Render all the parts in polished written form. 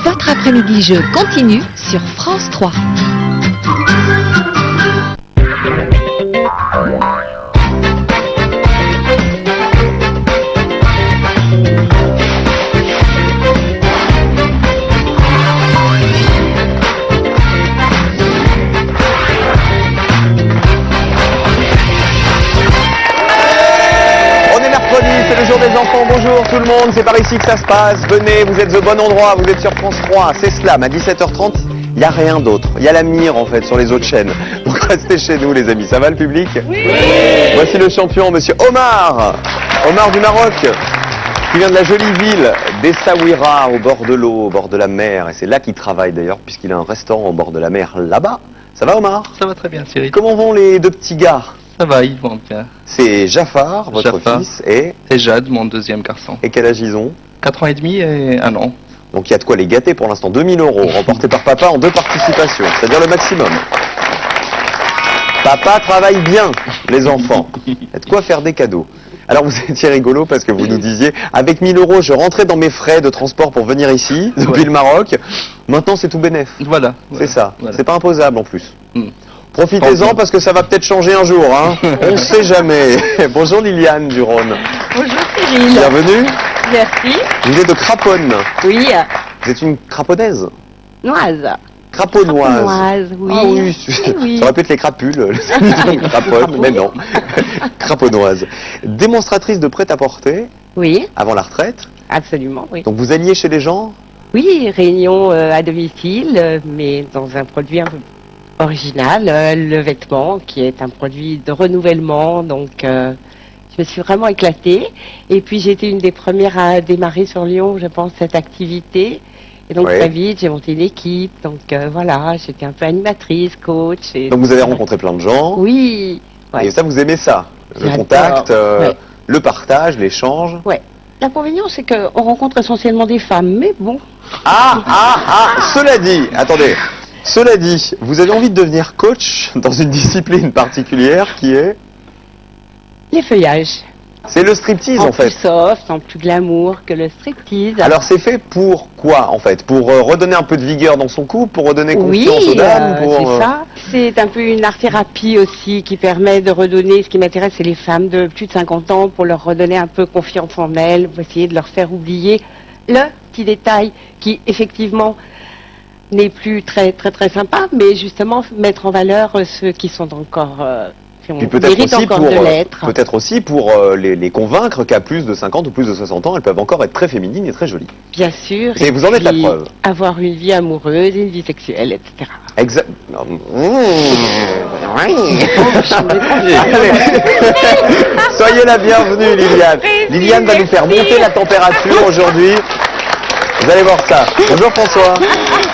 Votre après-midi jeu continue sur France 3. C'est le jour des enfants, bonjour tout le monde, c'est par ici que ça se passe, venez, vous êtes au bon endroit, vous êtes sur France 3, c'est Slam, à 17h30, il n'y a rien d'autre, il y a la mire en fait sur les autres chaînes, donc restez chez nous les amis, ça va le public? Oui. Voici le champion, monsieur Omar du Maroc, qui vient de la jolie ville d'Essaouira, au bord de l'eau, au bord de la mer, et c'est là qu'il travaille d'ailleurs, puisqu'il a un restaurant au bord de la mer là-bas. Ça va Omar? Ça va très bien Cyril. Comment vont les deux petits gars? Ça va, ils vont bien. C'est Jafar, votre fils, et Jade, mon deuxième garçon. Et quel âge ils ont? 4 ans et demi et 1 an. Donc il y a de quoi les gâter pour l'instant. 2000 € remportés par papa en 2 participations, c'est-à-dire le maximum. Papa travaille bien, les enfants. Il y a de quoi faire des cadeaux. Alors vous étiez rigolo parce que vous nous disiez, avec 1000 € je rentrais dans mes frais de transport pour venir ici, depuis le Maroc. Maintenant c'est tout bénef. Voilà. C'est ça, voilà. C'est pas imposable en plus. Profitez-en parce que ça va peut-être changer un jour, hein. On ne sait jamais. Bonjour Liliane du Rhône. Bonjour Cyril. Bienvenue. Merci. Vous êtes de Craponne. Oui. Vous êtes une craponnaise. Noise. Craponnoise. Craponnoise, oui. Ah oui. Oui. Ça aurait pu être les crapules, les craponnes, mais non. Craponnoise. Démonstratrice de prêt-à-porter. Oui. Avant la retraite. Absolument, oui. Donc vous alliez chez les gens? Oui, réunion à domicile, mais dans un produit un peu original, le vêtement, qui est un produit de renouvellement, donc je me suis vraiment éclatée. Et puis j'ai été une des premières à démarrer sur Lyon, je pense, cette activité. Et donc très vite, j'ai monté une équipe, donc voilà, j'étais un peu animatrice, coach. Et donc vous avez rencontré plein de gens? Oui. Ouais. Et ça, vous aimez ça? Le contact, le partage, l'échange? Ouais. L'inconvénient, c'est qu'on rencontre essentiellement des femmes, mais bon. Cela dit, attendez. Cela dit, vous avez envie de devenir coach dans une discipline particulière qui est? Les feuillages. C'est le striptease en fait. En plus soft, en plus glamour que le striptease. Alors c'est fait pour quoi en fait? Pour redonner un peu de vigueur dans son couple, pour redonner confiance aux dames? C'est ça. C'est un peu une art-thérapie aussi qui permet de redonner, ce qui m'intéresse c'est les femmes de plus de 50 ans pour leur redonner un peu confiance en elles, pour essayer de leur faire oublier le petit détail qui effectivement n'est plus très sympa, mais justement mettre en valeur ceux qui sont encore qui méritent encore de l'être. Peut-être aussi pour les convaincre qu'à plus de 50 ou plus de 60 ans, elles peuvent encore être très féminines et très jolies. Bien sûr. Et vous en êtes la preuve. Avoir une vie amoureuse, une vie sexuelle, etc. Exact. Soyez la bienvenue, Liliane. Liliane va nous faire monter la température aujourd'hui. Vous allez voir ça. Bonjour François.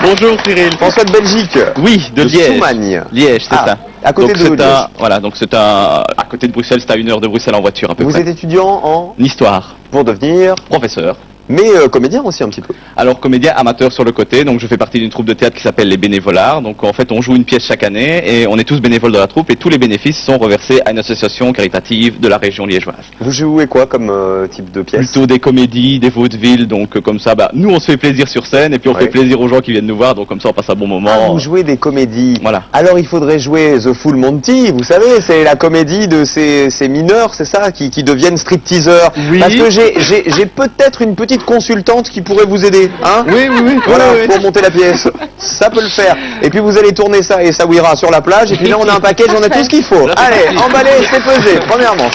Bonjour Cyril. François de Belgique. Oui, de Liège. Soumagne. Liège, c'est ça. À côté donc de Liège. Voilà, donc c'est à côté de Bruxelles, c'est à 1 heure de Bruxelles en voiture à peu près. Vous êtes étudiant en histoire. Pour devenir professeur. Mais comédien aussi un petit peu. Alors comédien amateur sur le côté, donc je fais partie d'une troupe de théâtre qui s'appelle les Bénévolards. Donc en fait on joue une pièce chaque année et on est tous bénévoles de la troupe et tous les bénéfices sont reversés à une association caritative de la région liégeoise. Vous jouez quoi comme type de pièce? Plutôt des comédies, des vaudevilles, donc comme ça, nous on se fait plaisir sur scène et puis on fait plaisir aux gens qui viennent nous voir, donc comme ça on passe un bon moment. Ah, vous jouez des comédies. Voilà. Alors il faudrait jouer The Full Monty, vous savez, c'est la comédie de ces mineurs, c'est ça, qui deviennent stripteaseurs. Oui. Parce que j'ai peut-être une petite consultante qui pourrait vous aider, hein? Oui. Voilà, oui. pour monter la pièce. Ça peut le faire. Et puis vous allez tourner ça et Essaouira sur la plage, et puis là on a un package, on a tout ce qu'il faut. Allez, emballé, c'est pesé. Première manche.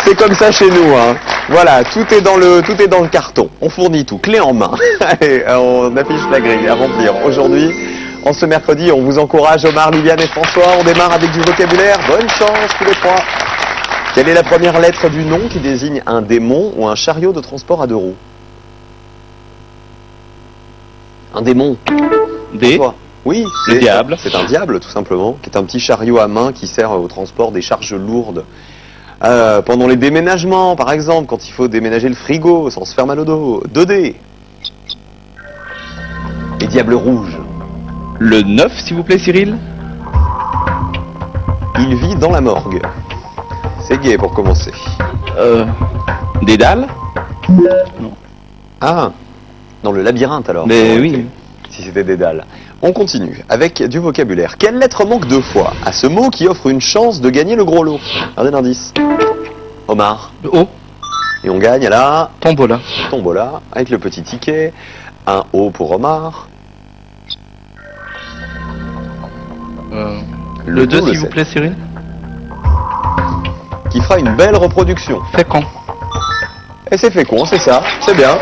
C'est comme ça chez nous, hein. Voilà, tout est dans le carton. On fournit tout, clé en main. Allez, on affiche la grille à remplir. Aujourd'hui, en ce mercredi, on vous encourage, Omar, Liliane et François. On démarre avec du vocabulaire. Bonne chance tous les trois. Quelle est la première lettre du nom qui désigne un démon ou un chariot de transport à 2 roues? Un démon. Des. Oui, le diable. C'est un diable, tout simplement, qui est un petit chariot à main qui sert au transport des charges lourdes. Pendant les déménagements, par exemple, quand il faut déménager le frigo sans se faire mal au dos. 2D. Les diables rouges. Le 9, s'il vous plaît, Cyril. Il vit dans la morgue. C'est gay pour commencer. Dédale. Ah, dans le labyrinthe alors. Mais Ok. oui. Si c'était Dédale. On continue avec du vocabulaire. Quelle lettre manque deux fois à ce mot qui offre une chance de gagner le gros lot? Regardez l'indice. Omar. Le O. Et on gagne là, Tombola. tombola, avec le petit ticket. Un O pour Omar. Le 2, ou s'il vous 7? plaît, Cyril. Qui fera une belle reproduction. Fécond. Et c'est fécond, c'est ça, c'est bien.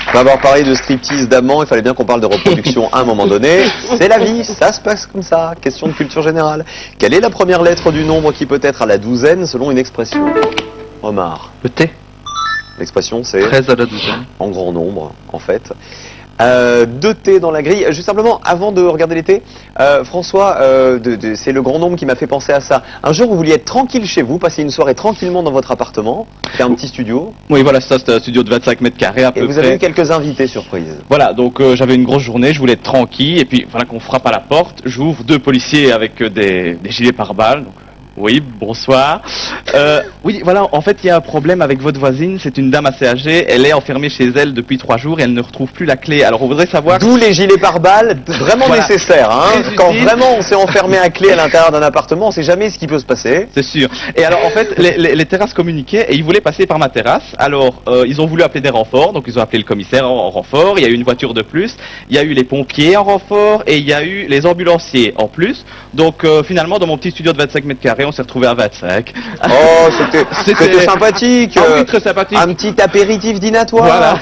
On va avoir parlé de striptease d'amants, il fallait bien qu'on parle de reproduction à un moment donné. C'est la vie, ça se passe comme ça. Question de culture générale. Quelle est la première lettre du nombre qui peut être à la douzaine selon une expression? Omar. Le T. L'expression c'est 13 à la douzaine. en grand nombre, en fait. Deux T dans la grille. Juste simplement, avant de regarder les T, François, c'est le grand nombre qui m'a fait penser à ça. Un jour, vous vouliez être tranquille chez vous, passer une soirée tranquillement dans votre appartement, faire un petit studio, Oui, voilà, ça, c'était un studio de 25 mètres carrés à et peu vous près. avez eu quelques invités surprises. Voilà, donc j'avais une grosse journée, je voulais être tranquille, et puis voilà qu'on frappe à la porte, j'ouvre, deux policiers avec des gilets pare-balles, donc oui, bonsoir. Oui, voilà, en fait, il y a un problème avec votre voisine, c'est une dame assez âgée, elle est enfermée chez elle depuis 3 jours et elle ne retrouve plus la clé. Alors on voudrait savoir... D'où les gilets pare-balles, vraiment Voilà. nécessaires. Hein. Très Quand utile. vraiment on s'est enfermé à clé à l'intérieur d'un appartement, on sait jamais ce qui peut se passer. C'est sûr. Et alors en fait, les terrasses communiquaient et ils voulaient passer par ma terrasse. Alors ils ont voulu appeler des renforts, donc ils ont appelé le commissaire en renfort. Il y a eu une voiture de plus, il y a eu les pompiers en renfort et il y a eu les ambulanciers en plus. Donc finalement, dans mon petit studio de 25 mètres carrés, on s'est retrouvé à 25. Oh, c'était sympathique. Ah oui, très sympathique. Un petit apéritif dînatoire. Voilà.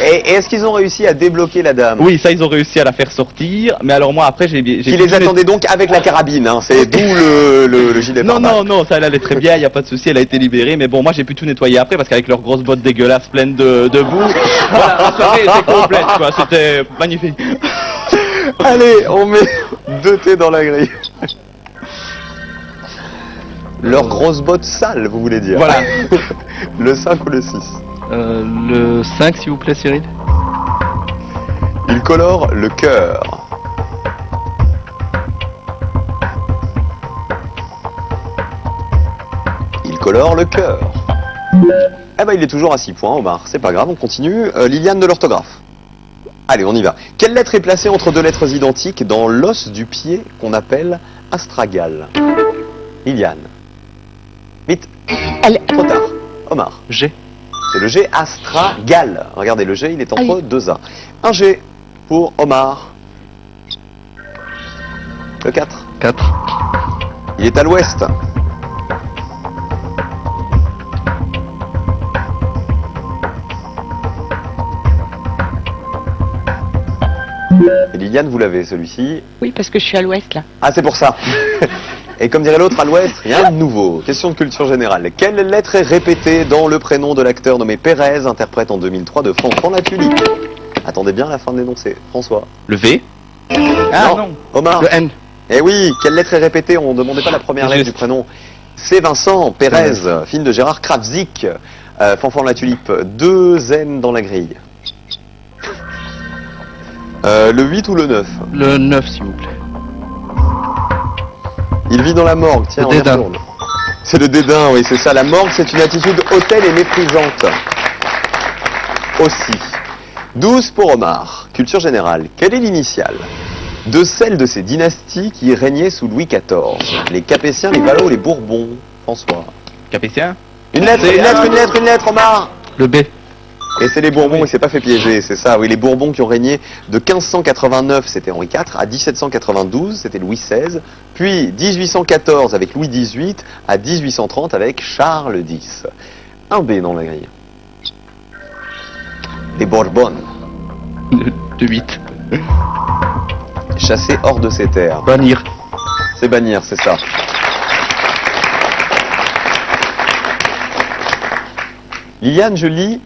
Et est-ce qu'ils ont réussi à débloquer la dame? Oui, ça ils ont réussi à la faire sortir. Mais alors moi après j'ai Qui les attendait donc avec la carabine, hein. C'est d'où le gilet Non, pare-balles. non, non, ça elle allait très bien, il n'y a pas de souci, elle a été libérée, mais bon, moi j'ai pu tout nettoyer après parce qu'avec leurs grosses bottes dégueulasses pleines de boue, voilà, la soirée était complète, quoi, c'était magnifique. Allez, on met deux T dans la grille. Leurs grosses bottes sales, vous voulez dire? Voilà. Le 5 ou le 6? Le 5, s'il vous plaît, Cyril. Il colore le cœur. Il colore le cœur. Eh ben, il est toujours à 6 points, Omar. C'est pas grave, on continue. Liliane de l'orthographe. Allez, on y va. Quelle lettre est placée entre deux lettres identiques dans l'os du pied qu'on appelle astragale? Liliane. Vite. Elle- Trop tard. Omar. G. C'est le G astragale. Regardez, le G, il est entre Ah oui. deux A. Un G pour Omar. Le 4. 4. Il est à l'ouest. Et Liliane, vous l'avez celui-ci. Oui, parce que je suis à l'ouest là. Ah, c'est pour ça. Et comme dirait l'autre, à l'ouest, rien de nouveau. Question de culture générale. Quelle lettre est répétée dans le prénom de l'acteur nommé Pérez, interprète en 2003 de Fanfan la Tulipe? Attendez bien la fin de l'énoncé. François. Le V. Ah non. Omar. Le N. Eh oui, quelle lettre est répétée? On ne demandait pas la première lettre du Juste. prénom. C'est Vincent Pérez, film de Gérard Kravzik. Fanfan la Tulipe. 2 N dans la grille. Le 8 ou le 9? Le 9, s'il vous plaît. Il vit dans la morgue, tiens, Le on y dédain. retourne. C'est le dédain, oui, c'est ça. La morgue, c'est une attitude hautaine et méprisante. Aussi. 12 pour Omar. Culture générale. Quelle est l'initiale de celle de ces dynasties qui régnaient sous Louis XIV? Les Capétiens, les Valois ou les Bourbons? François. Capétien. Une lettre, C'est- une lettre, une lettre, une lettre, Omar. Le B. Et c'est les Bourbons, il s'est pas fait piéger, c'est ça. Oui, les Bourbons qui ont régné de 1589, c'était Henri IV, à 1792, c'était Louis XVI, puis 1814 avec Louis XVIII, à 1830 avec Charles X. Un B dans la grille. Les Bourbons, Le 8. chassés hors de ces terres. Bannir. C'est bannir, c'est ça. Liliane, je lis,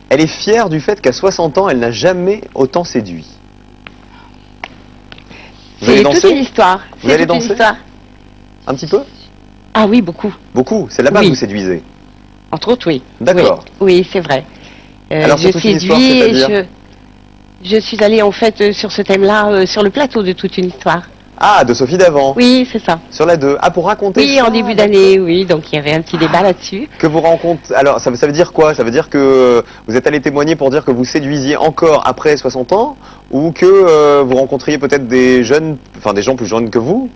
elle est fière du fait qu'à 60 ans, elle n'a jamais autant séduit. Vous allez C'est toute danser? une histoire. Vous C'est allez toute une danser? histoire. Un petit peu? Ah oui, beaucoup. Beaucoup, c'est là-bas Oui. que vous séduisez. Entre autres, oui. D'accord. Oui, oui, c'est vrai. Alors, c'est je toute une histoire, séduis et c'est-à-dire je suis allée en fait sur ce thème-là sur le plateau de toute une histoire. Ah, de Sophie d'avant. Oui, c'est ça. Sur la 2. Ah, pour raconter Oui, ça, en début d'année, oui. Donc il y avait un petit débat là-dessus. que vous rencontrez. Alors, ça veut dire quoi? Ça veut dire que vous êtes allé témoigner pour dire que vous séduisiez encore après 60 ans, ou que vous rencontriez peut-être des jeunes, enfin des gens plus jeunes que vous?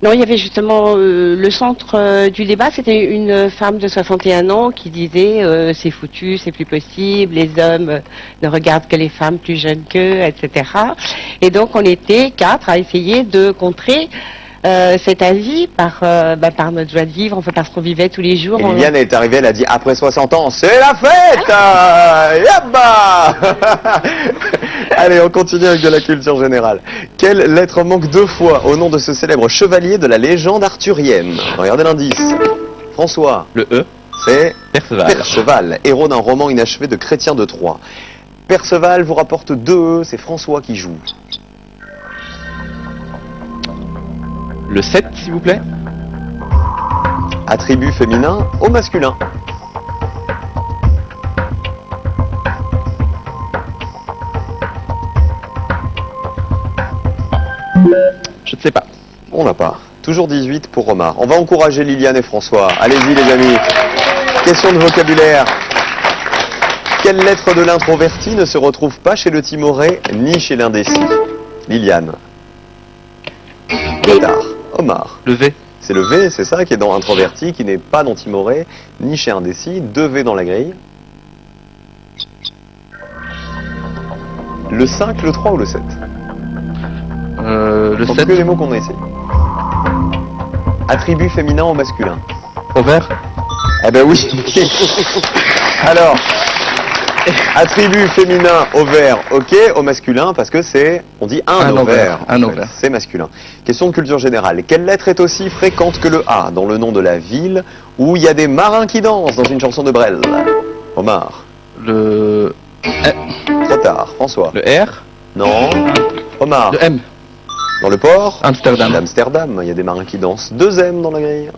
Non, il y avait justement le centre du débat, c'était une femme de 61 ans qui disait c'est foutu, c'est plus possible, les hommes ne regardent que les femmes plus jeunes qu'eux, etc. Et donc on était 4 à essayer de contrer cet avis par notre joie de vivre, enfin parce qu'on vivait tous les jours. Et Liliane est arrivée, elle a dit après 60 ans, c'est la fête. Yabba. Allez, on continue avec de la culture générale. Quelle lettre manque 2 fois au nom de ce célèbre chevalier de la légende arthurienne? Regardez l'indice. François. Le E, C'est Perceval. Perceval, héros d'un roman inachevé de Chrétien de Troyes. Perceval vous rapporte 2 E, c'est François qui joue. Le 7, s'il vous plaît. Attribut féminin au masculin. Je ne sais pas. On n'a pas. Toujours 18 pour Omar. On va encourager Liliane et François. Allez-y les amis. Question de vocabulaire. Quelle lettre de l'introverti ne se retrouve pas chez le timoré ni chez l'indécis? Liliane. Trop tard. Omar. Le V. C'est le V, c'est ça, qui est dans introverti, qui n'est pas dans timoré, ni chez indécis. 2 V dans la grille. Le 5, le 3 ou le 7? Le Sont 7. que les mots qu'on a essayé. Attribut féminin au masculin. Au vert. Eh ben oui. Alors, attribut féminin au vert, ok, au masculin, parce que c'est, on dit un Un au ovaire, vert. un en fait, ovaire. c'est masculin. Question de culture générale. Quelle lettre est aussi fréquente que le A dans le nom de la ville où il y a des marins qui dansent dans une chanson de Brel? Omar. Le Trop tard. François. Le R. Non. Omar. Le M. Dans le port Amsterdam. D'Amsterdam. Il y a des marins qui dansent. 2 M dans la grille.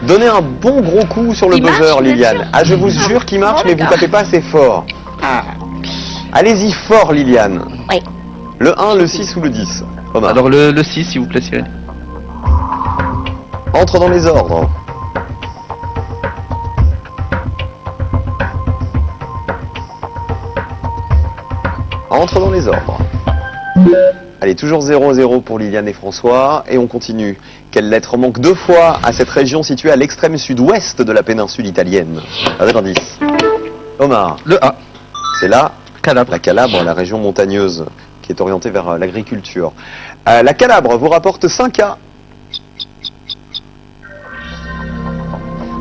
Donnez un bon gros coup sur le Il marche, buzzer, vous êtes Liliane. sûr Ah, je vous jure qu'il marche, mais vous tapez pas assez fort. Allez-y fort, Liliane. Oui. Le 1, le 6 ou le 10? Omar. Alors le 6, s'il vous plaît, Cyril. Entre dans les ordres. Entre dans les ordres. Allez, toujours 0-0 pour Liliane et François. Et on continue. Quelle lettre manque 2 fois à cette région située à l'extrême sud-ouest de la péninsule italienne? Avec l'indice. Omar. Le A. C'est là, Calabre. la Calabre, la région montagneuse qui est orientée vers l'agriculture. La Calabre vous rapporte 5 A.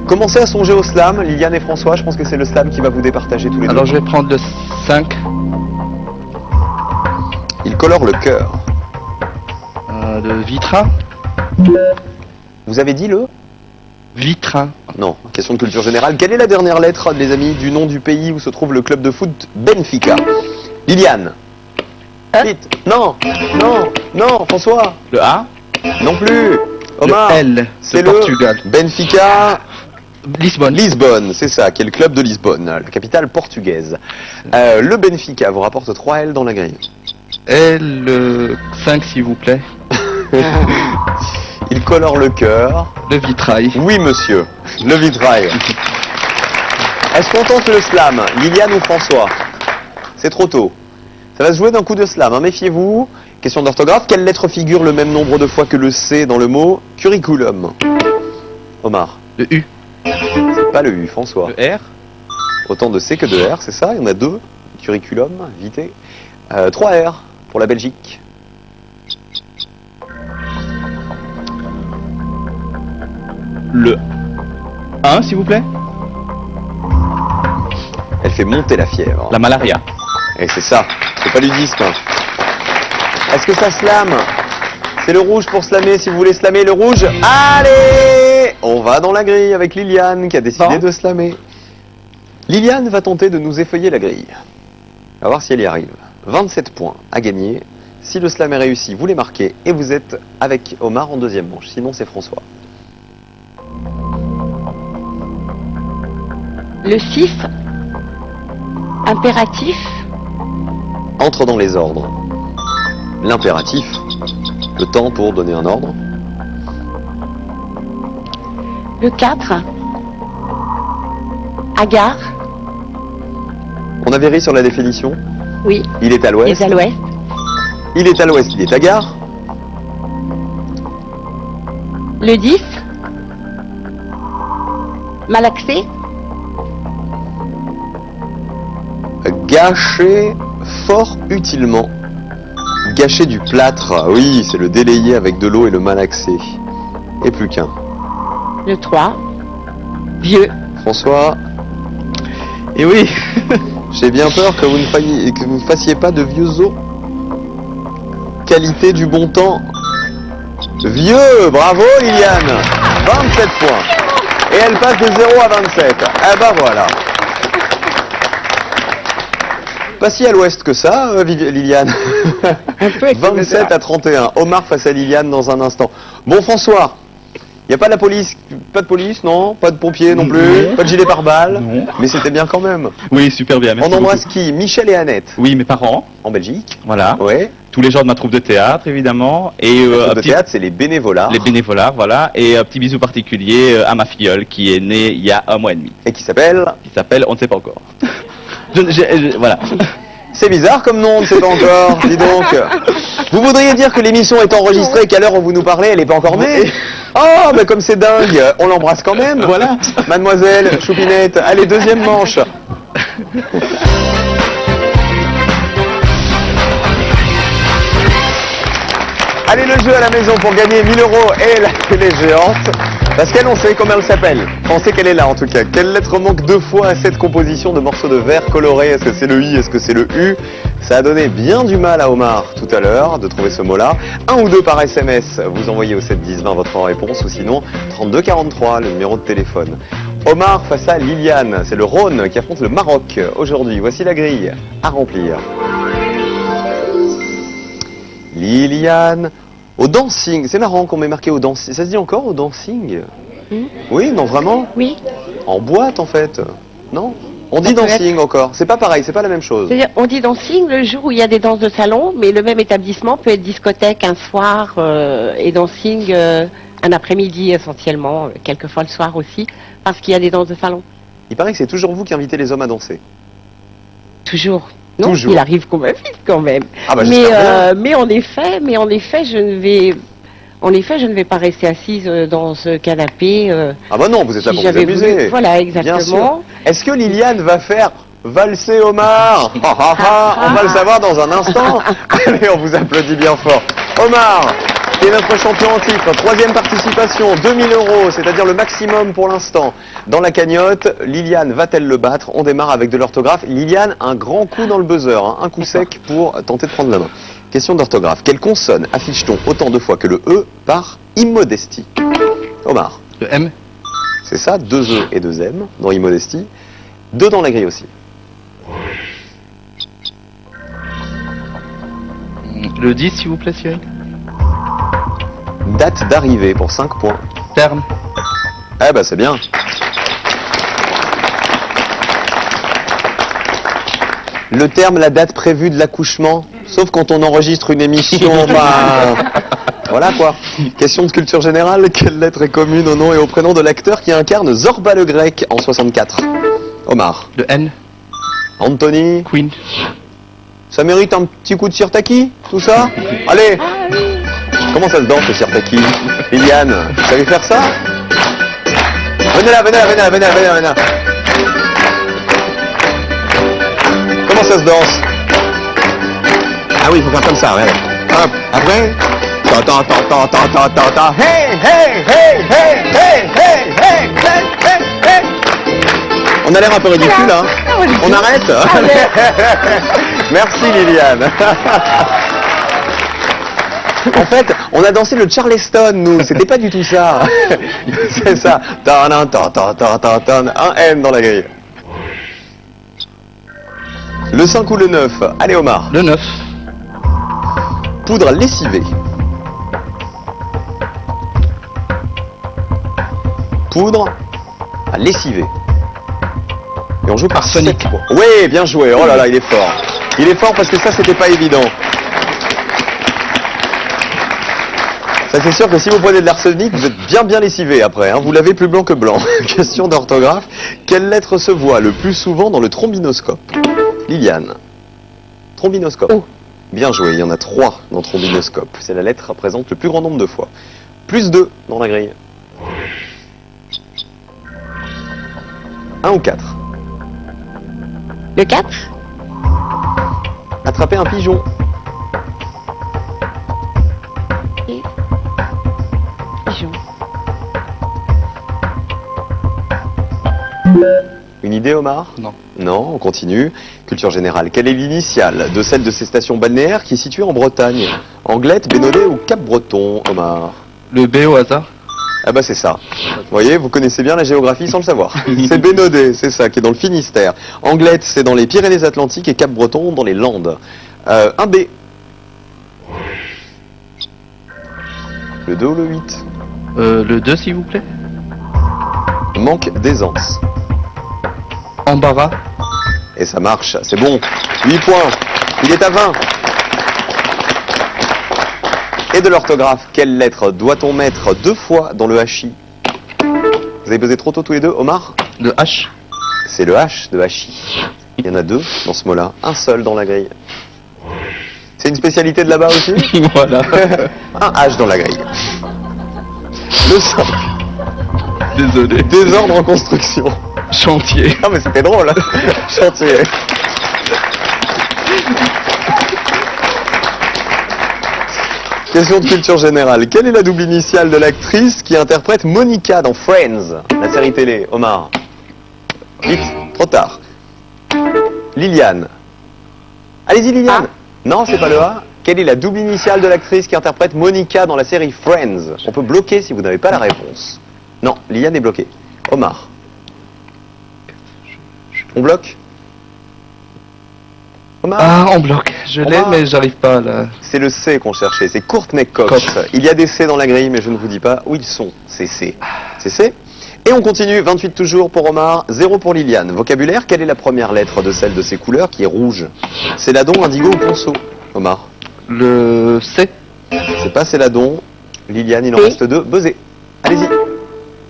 Commencez à songer au slam, Liliane et François. Je pense que c'est le slam qui va vous départager tous les Alors deux. je vais prendre le 5. Il colore le cœur. Le Vitra. Vous avez dit le? Vitra. Non, question de culture générale. Quelle est la dernière lettre, les amis, du nom du pays où se trouve le club de foot Benfica? Liliane. Vite. Non, non, non, François. Le A. Non plus. Omar. Le L. C'est de le Portugal. Benfica Lisbonne. Lisbonne, c'est ça, qui est le club de Lisbonne, la capitale portugaise. Le Benfica vous rapporte 3 L dans la grille. Et le 5, s'il vous plaît. Il colore le cœur. Le vitrail. Oui, monsieur. Le vitrail. Est-ce qu'on tente le slam, Liliane ou François? C'est trop tôt. Ça va se jouer d'un coup de slam, hein, méfiez-vous. Question d'orthographe. Quelle lettre figure le même nombre de fois que le C dans le mot curriculum? Omar. Le U. C'est pas le U, François. Le R. Autant de C que de R, c'est ça? Il y en a 2. Curriculum, vité. 3 R pour la Belgique. Le 1, s'il vous plaît. Elle fait monter la fièvre. La malaria. Et c'est ça, c'est pas ludisme. Est-ce que ça slame? C'est le rouge pour slammer, si vous voulez slammer le rouge. Allez! On va dans la grille avec Liliane qui a décidé Bon. de slammer. Liliane va tenter de nous effeuiller la grille. On va voir si elle y arrive. 27 points à gagner. Si le slam est réussi, vous les marquez et vous êtes avec Omar en deuxième manche. Sinon, c'est François. Le 6, impératif. Entre dans les ordres. l'impératif. Le temps pour donner un ordre. Le 4. Agar. On a vérifié sur la définition. Oui. Il est à Il l'ouest. est à l'ouest. Il est à l'ouest, il est à gare. Le 10. Malaxé. Gâcher fort utilement. Gâcher du plâtre. Ah oui, c'est le délayer avec de l'eau et le malaxer. Et plus qu'un. Le 3. Vieux. François, Et oui, j'ai bien peur que vous ne fassiez pas de vieux os. Qualité du bon temps. Vieux, bravo Liliane. 27 points. Et elle passe de 0 à 27. Eh ben voilà. Pas si à l'ouest que ça, Liliane. Un peu avec 27 à 31. Omar face à Liliane dans un instant. Bon François, il n'y a pas de la police, pas de police, non? Pas de pompiers non plus? Non. Pas de gilet pare-balles? Non. Mais c'était bien quand même. oui, super bien, merci On embrasse beaucoup. qui? Michel et Annette, Oui, mes parents, en Belgique. voilà. Ouais. Tous les gens de ma troupe de théâtre, évidemment. Et La un troupe de petit- théâtre, c'est les bénévolats. les bénévolats, voilà. Et un petit bisou particulier à ma filleule qui est née il y a 1 mois et demi. Et qui s'appelle... Qui s'appelle, on ne sait pas encore. Voilà. C'est bizarre comme nom, on ne sait pas encore. Dis donc. Vous voudriez dire que l'émission est enregistrée et qu'à l'heure où vous nous parlez, elle n'est pas encore née? Oh, mais comme c'est dingue, on l'embrasse quand même. Voilà. Mademoiselle Choupinette, allez, deuxième manche. Allez, le jeu à la maison pour gagner 1000 € et la télé géante. Pascal, on sait comment elle s'appelle. On sait qu'elle est là en tout cas. Quelle lettre manque 2 fois à cette composition de morceaux de verre colorés? Est-ce que c'est le I? Est-ce que c'est le U? Ça a donné bien du mal à Omar tout à l'heure de trouver ce mot-là. 1 ou 2 par SMS. Vous envoyez au 7 10 20 votre réponse ou sinon 32 43 le numéro de téléphone. Omar face à Liliane. C'est le Rhône qui affronte le Maroc aujourd'hui. Voici la grille à remplir. Liliane, au dancing. C'est marrant qu'on m'ait marqué au dancing. Ça se dit encore au dancing? Oui, non, vraiment? Oui. En boîte en fait. Non? On dit Ça peut dancing encore. C'est pas pareil, c'est pas la même chose. C'est-à-dire, on dit dancing le jour où il y a des danses de salon, mais le même établissement peut être discothèque un soir et dancing un après-midi essentiellement, quelquefois le soir aussi, parce qu'il y a des danses de salon. Il paraît que c'est toujours vous qui invitez les hommes à danser. Toujours. Non, Toujours. il arrive qu'on m'invite quand même. Ah bah j'espère bien. mais en effet, je ne vais pas rester assise dans ce canapé. Ah bah non, vous êtes là si pour vous j'avais amuser. voulu- Voilà, Bien sûr. exactement. Est-ce que Liliane va faire valser Omar? Ah, ah, ah, on va le savoir dans un instant. Allez, on vous applaudit bien fort. Omar, qui est notre champion en titre, 3e participation, 2000 €, c'est-à-dire le maximum pour l'instant. Dans la cagnotte, Liliane va-t-elle le battre? On démarre avec de l'orthographe. Liliane, un grand coup dans le buzzer, hein, un coup sec pour tenter de prendre la main. Question d'orthographe. Quelle consonne affiche-t-on autant de fois que le E par immodestie? Omar. Le M, C'est ça, 2 E et 2 M dans immodestie. 2 dans la grille aussi. le 10 s'il vous plaît Cyril. Date d'arrivée pour 5 points. Terme, Eh ben c'est bien. Le terme, la date prévue de l'accouchement, sauf quand on enregistre une émission, bah... Voilà quoi. Question de culture générale, quelle lettre est commune au nom et au prénom de l'acteur qui incarne Zorba le Grec en 64? Omar. le N, Anthony. Queen, Ça mérite un petit coup de sirtaki, tout ça? Allez. Comment ça se danse le sirtaki? Liliane, vous savez faire ça? Venez là, venez là, venez là, venez là, venez là, venez là. Comment ça se danse? Ah oui, il faut faire comme ça, ouais. Hop, après. Ta ta ta ta ta ta ta ta. Hey, hey, hey, hey, hey, hey, hey, hey, hey, hey. On a l'air un peu ridicule, hein? On arrête? Merci Liliane. En fait, on a dansé le Charleston, nous. C'était pas du tout ça. C'est ça. Ta ta ta ta ta ta. Un N dans la grille. Le 5 ou le 9? Allez Omar. le 9, Poudre lessivée. Poudre à lessiver. Et on joue par Arsenic. 7 points. Oui, bien joué. Oh là là, il est fort. Il est fort parce que ça, c'était pas évident. Ça c'est sûr que si vous prenez de l'arsenic, vous êtes bien lessivé après, hein. Vous l'avez plus blanc que blanc. Question d'orthographe. Quelle lettre se voit le plus souvent dans le trombinoscope? Liliane. Trombinoscope. O. Bien joué, il y en a 3 dans trombinoscope. C'est la lettre qui présente le plus grand nombre de fois. Plus 2 dans la grille. 1 ou 4? Le 4. Attraper un pigeon. Et... pigeon. Une idée, Omar? Non. Non, on continue. Culture générale. Quelle est l'initiale de celle de ces stations balnéaires qui est située en Bretagne? Anglette, Bénodet ou Cap-Breton, Omar? Le B au hasard? Ah bah c'est ça. Vous voyez, vous connaissez bien la géographie sans le savoir. C'est Bénodet, c'est ça, qui est dans le Finistère. Anglette, c'est dans les Pyrénées-Atlantiques et Cap-Breton dans les Landes. Un B. Le 2 ou le 8? Le 2 s'il vous plaît. Manque d'aisance. Embarras. Et ça marche, c'est bon. 8 points. Il est à 20. Et de l'orthographe, quelle lettre doit-on mettre 2 fois dans le hachis? Vous avez pesé trop tôt tous les deux, Omar? Le H. C'est le H de hachis. Il y en a 2 dans ce mot-là, un seul dans la grille. C'est une spécialité de là-bas aussi? Voilà. Un H dans la grille. Le 5. Désolé. Désordre en construction. Chantier. Ah mais c'était drôle, hein. Chantier. Question de culture générale. Quelle est la double initiale de l'actrice qui interprète Monica dans Friends, la série télé? Omar. Vite, trop tard. Liliane. Allez-y Liliane. Non, c'est pas le A. Quelle est la double initiale de l'actrice qui interprète Monica dans la série Friends? On peut bloquer si vous n'avez pas la réponse. Non, Liliane est bloquée. Omar. On bloque? Omar? Ah, en bloc. Je l'ai, Omar. mais j'arrive pas à la... C'est le C qu'on cherchait, c'est Courtney Cox. Cox. Il y a des C dans la grille, mais je ne vous dis pas où ils sont. C'est C. C'est C. Et on continue, 28 toujours pour Omar, 0 pour Liliane. Vocabulaire, quelle est la première lettre de celle de ces couleurs qui est rouge? Céladon, indigo ou ponceau? Omar. Le C. C'est pas Céladon. Liliane, il en P. reste 2. Buzzez. Allez-y.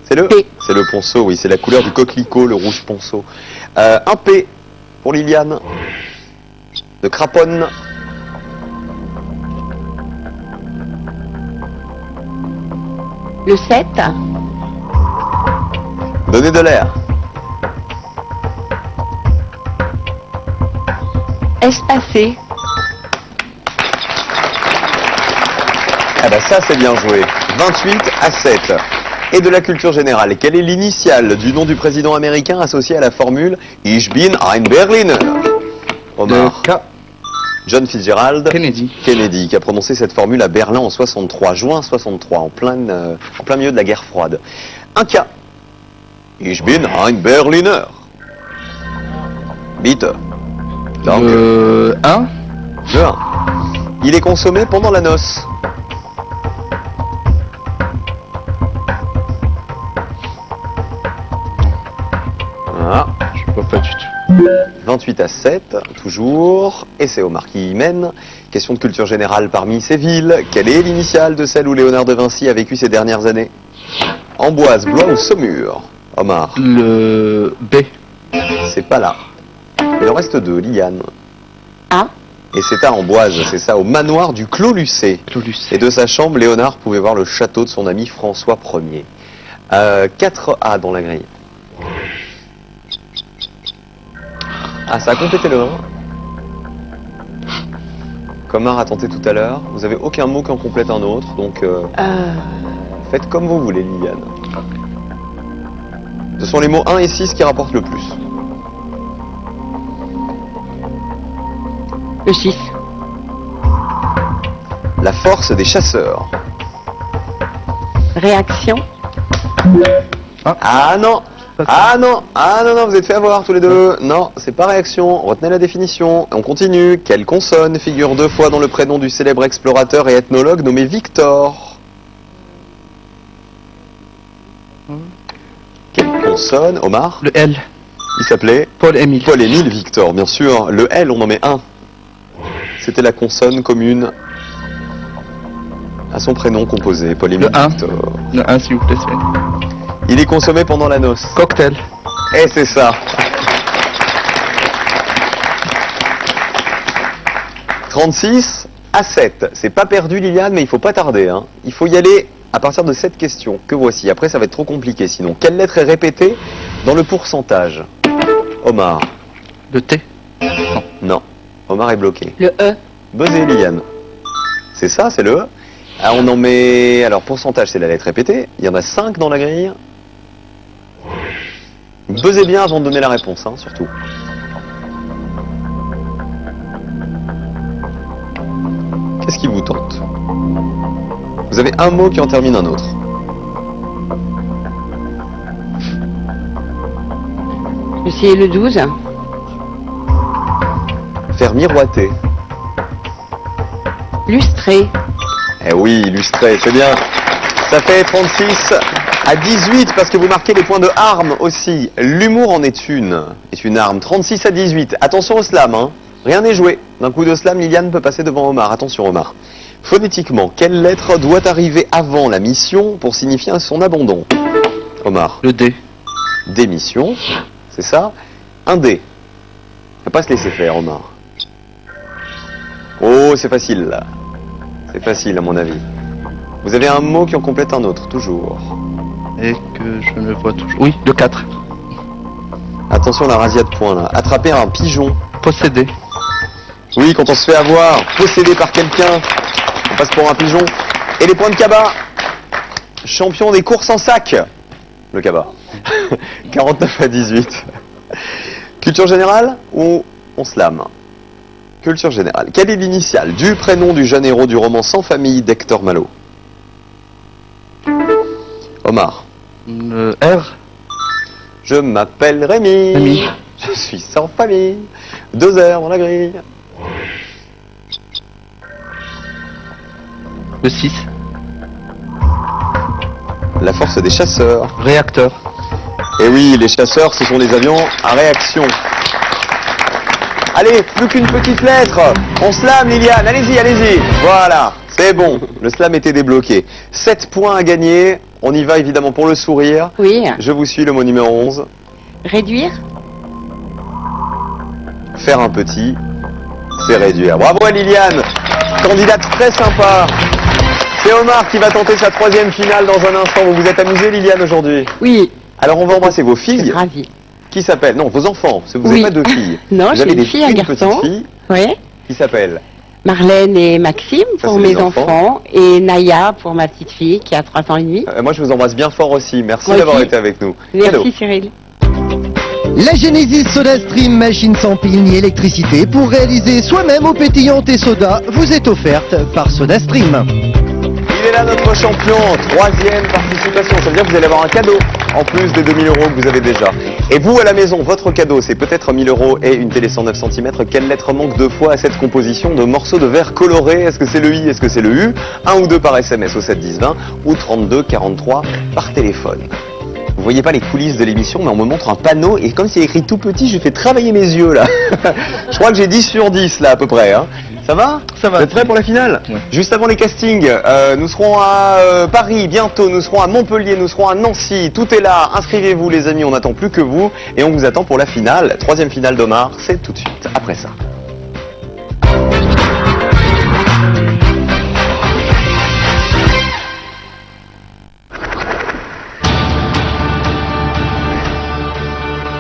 C'est le P. C'est le ponceau, oui, c'est la couleur du coquelicot, le rouge ponceau. Un P pour Liliane. De craponne. Le 7. Donnez de l'air. Espacé. Ah bah ça c'est bien joué. 28-7. Et de la culture générale, quelle est l'initiale du nom du président américain associé à la formule Ich bin ein Berliner? Le Omar. K. John Fitzgerald Kennedy. Kennedy, qui a prononcé cette formule à Berlin en 63, juin 63, en plein milieu de la guerre froide. Un K. Ich bin ein Berliner. Bitte. Donc, Le 1. le 1. Il est consommé pendant la noce. Voilà. Je vois pas du tout. 28-7, toujours. Et c'est Omar qui y mène. Question de culture générale parmi ces villes. Quelle est l'initiale de celle où Léonard de Vinci a vécu ces dernières années? Amboise, Blois ou Saumur? Omar. Le B. C'est pas là. Il en reste 2, Liliane. A. Et c'est à Amboise, c'est ça, au manoir du Clos Lucé. Clolus. Et de sa chambre, Léonard pouvait voir le château de son ami François Ier. 4A dans la grille. Ah, ça a complété le 1. Comme Mar a tenté tout à l'heure, vous avez aucun mot qui en complète un autre, donc faites comme vous voulez, Liliane. Ce sont les mots 1 et 6 qui rapportent le plus. Le 6. La force des chasseurs. Réaction. Ah non! Ah non! Ah non, non, vous êtes fait avoir tous les deux. Non, c'est pas réaction. Retenez la définition. On continue. Quelle consonne figure 2 fois dans le prénom du célèbre explorateur et ethnologue nommé Victor? Quelle consonne, Omar? Le L. Il s'appelait Paul-Émile. Paul-Émile Victor, bien sûr. Le L, on en met un. C'était la consonne commune à son prénom composé, polémique. Le 1. Victor. Le 1, s'il vous plaît, Sven. Il est consommé pendant la noce. Cocktail. Et c'est ça. 36-7. C'est pas perdu, Liliane, mais il faut pas tarder. Hein. Il faut y aller à partir de cette question que voici. Après, ça va être trop compliqué sinon. Quelle lettre est répétée dans le pourcentage? Omar. Le T. Non. Omar est bloqué. Le E. Buzzez, Liliane. C'est ça, c'est le E. Ah, on en met... Alors, pourcentage, c'est la lettre répétée. Il y en a 5 dans la grille. Buzzez bien avant de donner la réponse, hein, surtout. Qu'est-ce qui vous tente? Vous avez un mot qui en termine un autre. C'est le 12. Faire miroiter. Lustré. Eh oui, illustré, c'est bien. Ça fait 36-18 parce que vous marquez les points de arme aussi. L'humour en est une arme. 36-18. Attention au slam, hein. Rien n'est joué. D'un coup de slam, Liliane peut passer devant Omar. Attention Omar. Phonétiquement, quelle lettre doit arriver avant la mission pour signifier son abandon? Omar. Le D. Démission, c'est ça. Un D. Faut pas se laisser faire, Omar. Oh, c'est facile là. C'est facile à mon avis. Vous avez un mot qui en complète un autre, toujours. Et que je ne vois toujours. Oui, le 4. Attention la razzia de points là. Attraper un pigeon. Posséder. Oui, quand on se fait avoir, possédé par quelqu'un, on passe pour un pigeon. Et les points de Kaba. Champion des courses en sac. Le Kaba. 49-18. Culture générale ou on se lame? Culture générale. Quelle est l'initiale du prénom du jeune héros du roman Sans famille d'Hector Malot? Omar. Le R. Je m'appelle Rémi. Rémi. Je suis sans famille. 2 heures dans la grille. Le 6. La force des chasseurs. Réacteur. Et oui, les chasseurs, ce sont des avions à réaction. Allez, plus qu'une petite lettre. On slam, Liliane. Allez-y, allez-y. Voilà, c'est bon. Le slam était débloqué. 7 points à gagner. On y va évidemment pour le sourire. Oui. Je vous suis, le mot numéro 11. Réduire. Faire un petit, c'est réduire. Bravo à Liliane. Candidate très sympa. C'est Omar qui va tenter sa 3e finale dans un instant. Vous vous êtes amusé, Liliane, aujourd'hui? Oui. Alors, on va embrasser vos filles. Ravi. Qui s'appellent? Non, vos enfants. Parce que vous Oui. n'avez pas 2 filles. Non, vous j'ai avez une fille et un une garçon. petite fille Oui. qui s'appelle. Marlène et Maxime Ça, pour c'est les mes enfants. Et Naya pour ma petite fille qui a 3 ans et demi. Moi, je vous embrasse bien fort aussi. Merci Moi d'avoir aussi. été avec nous. Merci Cadeau. Cyril. La Genesis SodaStream, machine sans pile ni électricité pour réaliser soi-même eau pétillante et soda, vous est offerte par SodaStream. Il est là notre champion, 3e participation. Ça veut dire que vous allez avoir un cadeau en plus des 2000 € que vous avez déjà. Et vous à la maison, votre cadeau, c'est peut-être 1000 € et une télé 109 cm. Quelle lettre manque 2 fois à cette composition de morceaux de verre colorés? Est-ce que c'est le I? Est-ce que c'est le U? 1 ou 2 par SMS au 7 10 20 ou 32 43 par téléphone. Vous voyez pas les coulisses de l'émission, mais on me montre un panneau et comme c'est écrit tout petit, je fais travailler mes yeux là. Je crois que j'ai 10 sur 10 là à peu près. Hein. Ça va? Ça va. Vous êtes prêts pour la finale? Ouais. Juste avant les castings, nous serons à Paris bientôt, nous serons à Montpellier, nous serons à Nancy. Tout est là. Inscrivez-vous les amis, on n'attend plus que vous et on vous attend pour la finale. 3e finale d'Omar, c'est tout de suite après ça.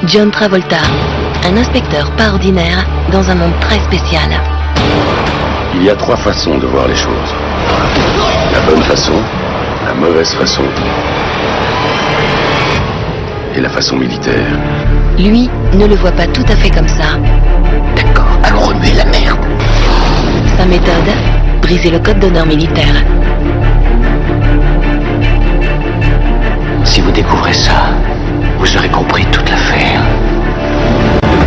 John Travolta, un inspecteur pas ordinaire dans un monde très spécial. Il y a 3 façons de voir les choses. La bonne façon, la mauvaise façon et la façon militaire. Lui ne le voit pas tout à fait comme ça. D'accord, allons remuer la merde. Sa méthode, briser le code d'honneur militaire. Si vous découvrez ça, vous aurez compris toute l'affaire.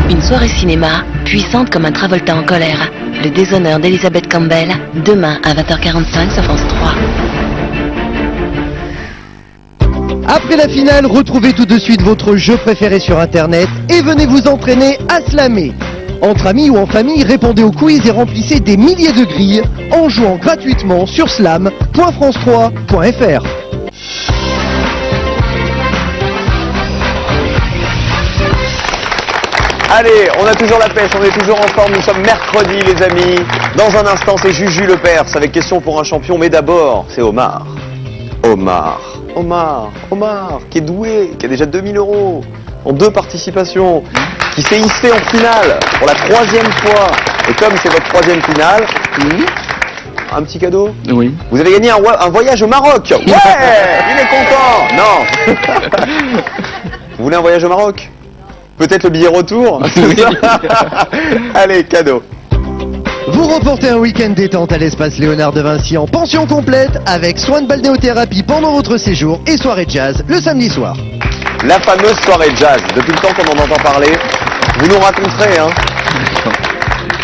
Une soirée cinéma, puissante comme un Travolta en colère. Le déshonneur d'Elizabeth Campbell, demain à 20h45 sur France 3. Après la finale, retrouvez tout de suite votre jeu préféré sur internet et venez vous entraîner à slammer. Entre amis ou en famille, répondez au quiz et remplissez des milliers de grilles en jouant gratuitement sur slam.france3.fr. Allez, on a toujours la pêche, on est toujours en forme, nous sommes mercredi les amis. Dans un instant, c'est Juju le Perse avec question pour un champion, mais d'abord, c'est Omar. Omar, qui est doué, qui a déjà 2000 € en 2 participations, qui s'est hissé en finale pour la 3e fois. Et comme c'est votre 3e finale, un petit cadeau. Oui. Vous avez gagné un voyage au Maroc. Ouais, il est content. Non. Vous voulez un voyage au Maroc? Peut-être le billet retour. Allez, cadeau. Vous remportez un week-end détente à l'espace Léonard de Vinci en pension complète avec soins de balnéothérapie pendant votre séjour et soirée jazz le samedi soir. La fameuse soirée jazz. Depuis le temps qu'on en entend parler, vous nous raconterez, hein.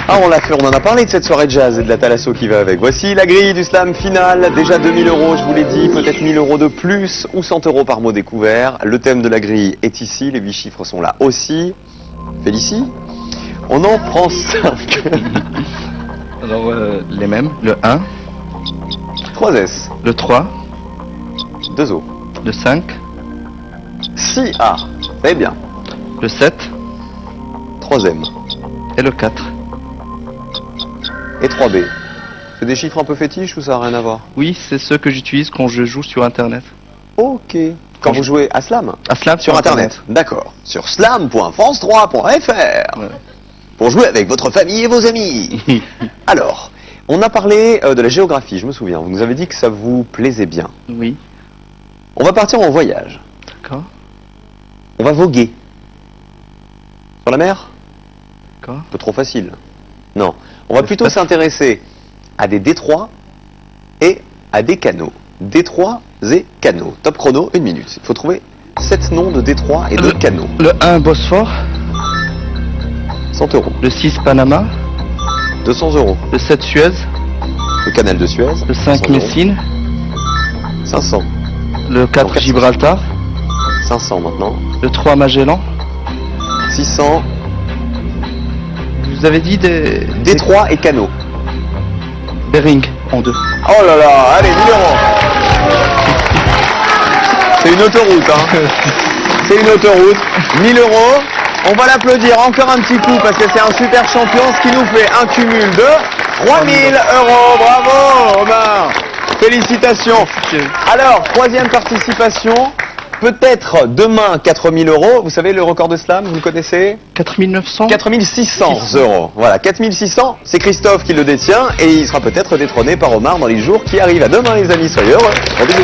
Ah, on l'a fait, on en a parlé de cette soirée jazz et de la thalasso qui va avec. Voici la grille du slam final. Déjà 2000 €, je vous l'ai dit, peut-être 1000 € de plus ou 100 € par mot découvert. Le thème de la grille est ici, les 8 chiffres sont là aussi. Félicie, on en prend 5. Alors, les mêmes, le 1, 3 S, le 3, 2 O, le 5, 6 A, très bien, le 7 3 M et le 4. et 3 B. C'est des chiffres un peu fétiches ou ça n'a rien à voir? Oui, c'est ceux que j'utilise quand je joue sur Internet. Ok. Quand vous jouez à Slam? À Slam Sur Internet, d'accord. Sur slam.france3.fr. Ouais. Pour jouer avec votre famille et vos amis. Alors, on a parlé de la géographie, je me souviens. Vous nous avez dit que ça vous plaisait bien. Oui, On va partir en voyage. d'accord, On va voguer. Sur la mer? d'accord. Un peu trop facile. Non. On va plutôt L'espace. s'intéresser à des détroits et à des canaux. Détroits et canaux. Top chrono, 1 minute. Il faut trouver 7 noms de détroits et de canaux. Le 1, Bosphore, 100 €. le 6, Panama, 200 €. le 7, Suez, Le canal de Suez. le 5, 100 €. Messine, 500. le 4, 400. Gibraltar, 500 maintenant. le 3, Magellan. 600. Vous avez dit des Détroits et canaux. Bering en 2. Oh là là, allez, 1000 €. C'est une autoroute, hein. C'est une autoroute. 1000 €. On va l'applaudir encore un petit coup parce que c'est un super champion, ce qui nous fait un cumul de 3000 €. Bravo, Omar. Félicitations. Alors, 3e participation. Peut-être demain 4000 €. Vous savez le record de slam, vous le connaissez? 4900. 4600 €. Voilà, 4600, c'est Christophe qui le détient et il sera peut-être détrôné par Omar dans les jours qui arrivent. À demain les amis, soyez heureux. Bon bisous.